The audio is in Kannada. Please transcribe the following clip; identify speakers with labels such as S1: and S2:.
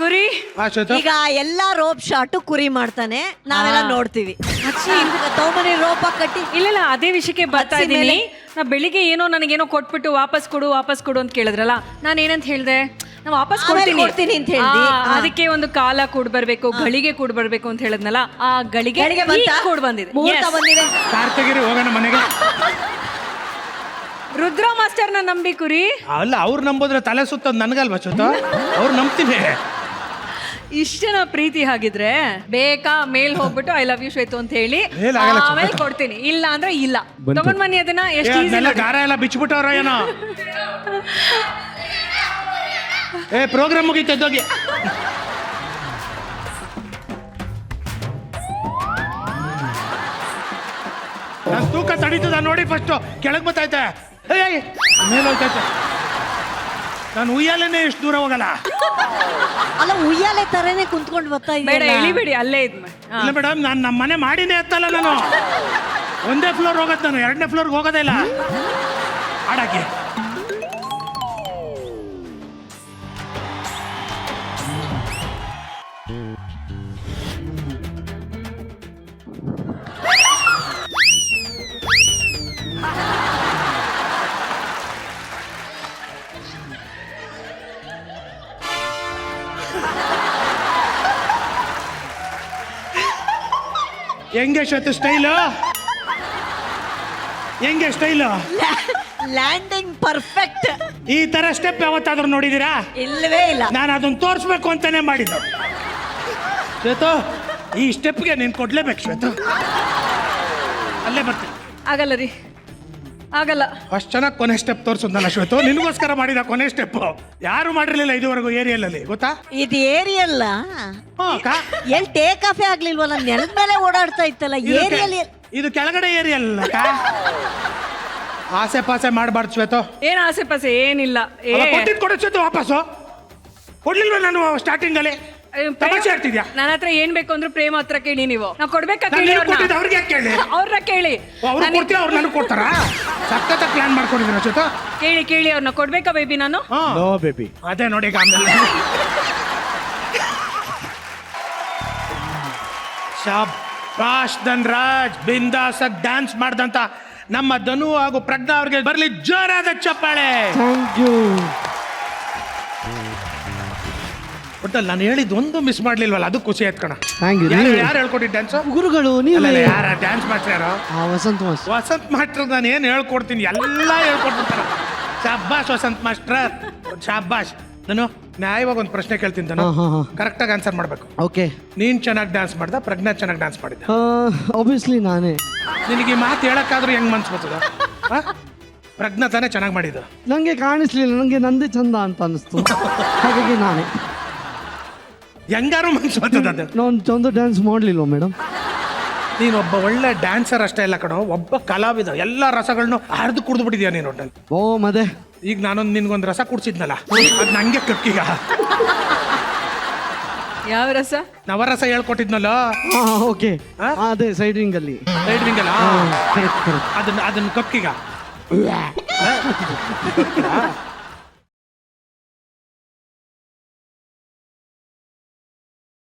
S1: ಕುರಿ
S2: ಈಗ ಎಲ್ಲಾ ರೋಪ್ ಶಾಟ್ ಕುರಿ ಮಾಡ್ತಾನೆ, ನಾವೆಲ್ಲ ನೋಡ್ತೀವಿ. ತಗೊಂಬನಿ ರೋಪ ಕಟ್ಟಿ.
S1: ಇಲ್ಲ ಅದೇ ವಿಷಯಕ್ಕೆ ಬರ್ತಾ ಇದ್ದೀನಿ. ನಾ ಬೆಳಿಗ್ಗೆ ಏನೋ ನನಗೇನೋ ಕೊಟ್ಬಿಟ್ಟು ವಾಪಸ್ ಕೊಡು ಅಂತ ಕೇಳಿದ್ರಲ್ಲ, ನಾನು ಏನಂತ ಹೇಳ್ದೆ, ನಾ ವಾಪಸ್ ಕೊಡ್ತೀನಿ ಅಂತ ಹೇಳ್ದಿ. ಅದಕ್ಕೆ ಒಂದು ಕಾಲ ಕೂಡ್ ಬರ್ಬೇಕು, ಗಳಿಗೆ ಕೂಡ್ ಬರ್ಬೇಕು ಅಂತ ಹೇಳಿದ್ನಲ್ಲ, ಆ ಗಳಿಗೆ ಕೂಡ್ ಬಂದಿದೆ.
S3: ಕಾರ್ತಿಗಿರಿ ಹೋಗೋಣ ಮನೆಗೆ.
S1: ರುದ್ರ ಮಾಸ್ಟರ್ನ ನಂಬಿ ಕುರಿ.
S3: ಅಲ್ಲ, ಅವ್ರು ನಂಬೋದ್ರೆ ತಲೆ ಸುತ್ತೋದು ನನ್ಗಲ್ವಾ ಶ್ವೇತ? ಅವ್ರು ನಂಬ್ತೀನಿ.
S1: ಇಷ್ಟನ ಪ್ರೀತಿ ಹಾಗಿದ್ರೆ ಬೇಕಾ ಮೇಲ್ ಹೋಗ್ಬಿಟ್ಟು ಐ ಲವ್ ಯು ಶ್ವೇತು ಅಂತ ಹೇಳಿ ಆಮೇಲೆ ಕೊಡ್ತೀನಿ, ಇಲ್ಲ ಅಂದ್ರೆ ಇಲ್ಲ. ತಗೊಂಡ್ ಬನ್ನಿ ಅದನ್ನ. ಎಷ್ಟು
S3: ಗಾರ ಎಲ್ಲ ಬಿಚ್ಬಿಟ್ಟವ್ರ ಏನೋ. ಪ್ರೋಗ್ರಾಮ್ ಮುಗೀತದ್ದೋಗಿ. ನನ್ ತೂಕ ತಡೀತದ ನೋಡಿ, ಫಸ್ಟ್ ಕೆಳಗ್ ಬತ್ತೈತೆ, ಮೇಲೆ ಹೋಗ್ತೈತೆ. ನಾನು ಉಯ್ಯಾಲೆನೆ ಎಷ್ಟು ದೂರ ಹೋಗಲ್ಲ.
S2: ಅಲ್ಲ, ಉಯ್ಯಾಲೆ ತರನೇ ಕುಂತ್ಕೊಂಡು ಬರ್ತಾ
S1: ಬೇಡ, ಎಳಿಬೇಡಿ, ಅಲ್ಲೇ ಇದ್
S3: ಇಲ್ಲ ಮೇಡಮ್, ನಾನು ನಮ್ಮ ಮನೆ ಮಾಡಿನೇ ಎತ್ತಲ್ಲ. ನಾನು ಒಂದೇ ಫ್ಲೋರ್ ಹೋಗತ್ತೆ, ನಾನು 2ನೇ ಫ್ಲೋರ್ಗೆ ಹೋಗೋದೇ ಇಲ್ಲ ಆಡಕ್ಕೆ. ಹೆಂಗೆ ಶ್ವೇತ ಸ್ಟೈಲು? ಹೆಂಗೆ ಸ್ಟೈಲು?
S2: Landing perfect.
S3: ಈ ತರ ಸ್ಟೆಪ್ ಯಾವತ್ತಾದ್ರೂ ನೋಡಿದೀರಾ?
S2: ಇಲ್ಲವೇ ಇಲ್ಲ.
S3: ನಾನು ಅದನ್ನ ತೋರಿಸ್ಬೇಕು ಅಂತಾನೆ ಮಾಡಿದ್ದು. ಶ್ವೇತು, ಈ ಸ್ಟೆಪ್ಗೆ ನೀನು ಕೊಡ್ಲೇಬೇಕು ಶ್ವೇತು. ಅಲ್ಲೇ ಬರ್ತೀನಿ.
S1: ಆಗಲ್ಲ ರೀ, ಆಗಲ್ಲ.
S3: ಅಷ್ಟು ಚೆನ್ನಾಗಿ ಕೊನೆ ಸ್ಟೆಪ್ ತೋರಿಸೋದಲ್ಲ ಶ್ವೇತು, ನಿನಗೋಸ್ಕರ ಮಾಡಿದ ಕೊನೆ ಸ್ಟೆಪ್. ಯಾರು ಮಾಡಿರ್ಲಿಲ್ಲ ಇದುವರೆಗೂ ಏರಿಯಲ್, ಗೊತ್ತಾ?
S2: ಇದು ಏರಿಯಲ್ ಎಲ್ಲಿ ಟೇಕ್ ಆಫೇ ಆಗ್ಲಿಲ್ವಲ್ಲ, ನೆಲದ ಮೇಲೆ ಓಡಾಡ್ತಾ ಇತ್ತಲ್ಲ ಏರಿಯಲ್.
S3: ಇದು ಕೆಳಗಡೆ ಏರಿಯಲ್. ಆಸೆ ಪಾಸೆ ಮಾಡಬಾರ್ದು ಶ್ವೇತು.
S1: ಏನ್ ಆಸೆ ಪಾಸೆ ಏನಿಲ್ಲ.
S3: ಕೊಟ್ಟಿದ್ದು ಕೊಡು ಶ್ವೇತು, ವಾಪಸ್ಸು ಕೊಡ್ಲಿಲ್ವ ನಾನು ಸ್ಟಾರ್ಟಿಂಗ್ ಅಲ್ಲಿ? ತಮಾಷೆ ಆಗ್ತಿದ್ಯಾ?
S1: ನನ್ನ ಹತ್ರ ಏನ್ ಬೇಕು ಅಂದ್ರೆ ಪ್ರೇಮ ಹತ್ರ ಕೇಳಿ. ನೀವು ನಾವು ಕೊಡ್ಬೇಕಾ?
S3: ಅವ್ರಿಗೆ ಯಾಕೆ ಕೇಳಿ?
S1: ಅವ್ರನ್ನ ಕೇಳಿ.
S3: ಅವ್ರು ಕೊಡ್ತೀವಿ, ಅವ್ರು ನನಗೆ ಕೊಡ್ತಾರಾ? ಸಖತ್ತ ಪ್ಲಾನ್ ಮಾಡ್ಕೊಂಡಿದ್ದೀರ ಶ್ವೇತು.
S1: ಕೇಳಿ ಅವ್ರನ್ನ ಕೊಡ್ಬೇಕಾ ಬೇಬಿ? ನಾನು
S3: ಬೇಬಿ ಅದೇ ನೋಡಿ. ಆಮೇಲೆ ಶಾಬಾಷ್ ಧನ್ರಾಜ್, ಬಿಂದಾಸಕ್ ಡ್ಯಾನ್ಸ್ ಮಾಡ್ದಂತ ನಮ್ಮ ಧನು ಹಾಗೂ ಪ್ರಜ್ಞಾ ಅವ್ರಿಗೆ ಬರ್ಲಿ ಜೋರಾದ ಚಪ್ಪಾಳೆ.
S4: Thank you.
S3: ಒಟ್ಟಲ್ಲಿ ನಾನು ಹೇಳಿದ್ದು ಒಂದು ಮಿಸ್ ಮಾಡ್ಲಿಲ್ವಲ್ಲ, ಅದು ಖುಷಿ ಆಯ್ತು ಕಣ. ಯಾರು ಹೇಳ್ಕೊಟ್ಟಿದ್ದು ಡ್ಯಾನ್ಸ್?
S4: ಗುರುಗಳು ನೀವು.
S3: ಯಾರ ಡ್ಯಾನ್ಸ್ ಮಾಸ್ಟರ್ ಯಾರು? ವಸಂತ್ ಮಾಸ್ಟರ್. ನಾನು ಏನು ಹೇಳ್ಕೊಡ್ತೀನಿ ಎಲ್ಲ ಹೇಳ್ಕೊಡ್ಬಿಡ್ತಾರ. ಶಾಬಾಷ್ ವಸಂತ್ ಮಾಸ್ಟರ್, ಶಾಬಾಷ್. ನಾನು ನ್ಯಾಯವಾಗಿ ಒಂದು ಪ್ರಶ್ನೆ ಕೇಳ್ತೀನಿ, ನಾನು ಕರೆಕ್ಟಾಗಿ ಆನ್ಸರ್ ಮಾಡ್ಬೇಕು.
S4: ಓಕೆ.
S3: ನೀನ್ ಚೆನ್ನಾಗಿ ಡ್ಯಾನ್ಸ್ ಮಾಡ್ದ, ಪ್ರಜ್ಞಾ ಚೆನ್ನಾಗಿ ಡ್ಯಾನ್ಸ್ ಮಾಡಿದ್ದ?
S4: ಆಬ್ವಿಯಸ್ಲಿ ನಾನೇ.
S3: ನಿನಗೆ ಮಾತು ಹೇಳಕ್ಕಾದ್ರೂ ಹೆಂಗ್ ಮನ್ಸು ಬರ್ತದ? ಪ್ರಜ್ಞಾ ತಾನೇ ಚೆನ್ನಾಗಿ ಮಾಡಿದ್ದು.
S4: ನಂಗೆ ಕಾಣಿಸ್ಲಿಲ್ಲ, ನಂಗೆ ನಂದೇ ಚಂದ ಅಂತ ಅನಿಸ್ತು, ಹಾಗಾಗಿ ನಾನೇ.
S3: ಹೆಂಗಾರು ಮನ್ಸು ಬರ್ತದ ಅದು?
S4: ನಾನು ಚಂದ ಡ್ಯಾನ್ಸ್ ಮಾಡ್ಲಿಲ್ವ ಮೇಡಮ್?
S3: ನೀನು ಒಬ್ಬ ಒಳ್ಳೆ ಡ್ಯಾನ್ಸರ್ ಅಷ್ಟೇ ಇಲ್ಲ ಕಣೋ, ಒಬ್ಬ ಕಲಾವಿದ. ಎಲ್ಲ ರಸಗಳನ್ನು ಹರಿದು ಕುಡಿದು ಬಿಟ್ಟಿದ್ಯಾ ನೀನು ಒಟ್ಟಲ್ಲಿ.
S4: ಓ ಮದೆ,
S3: ಈಗ ನಾನೊಂದು ನಿನ್ಗೊಂದು ರಸ ಕುಡ್ಸಿದ್ನಲ್ಲ, ಅದ್ ನಂಗೆ ಕಕ್ಕೀಗ.
S1: ಯಾವ ರಸ?
S3: ನವರಸ ಹೇಳ್ಕೊಟ್ಟಿದ್ನಲ್ಲ.
S4: ಓಕೆ, ಅದೇ ಸೈಡ್ ರಿಂಗ್ ಅಲ್ಲಿ.
S3: ಸೈಡ್ ರಿಂಗ್ ಅಲ್ಲ, ಅದನ್ನ ಕಕ್ಕೀಗ.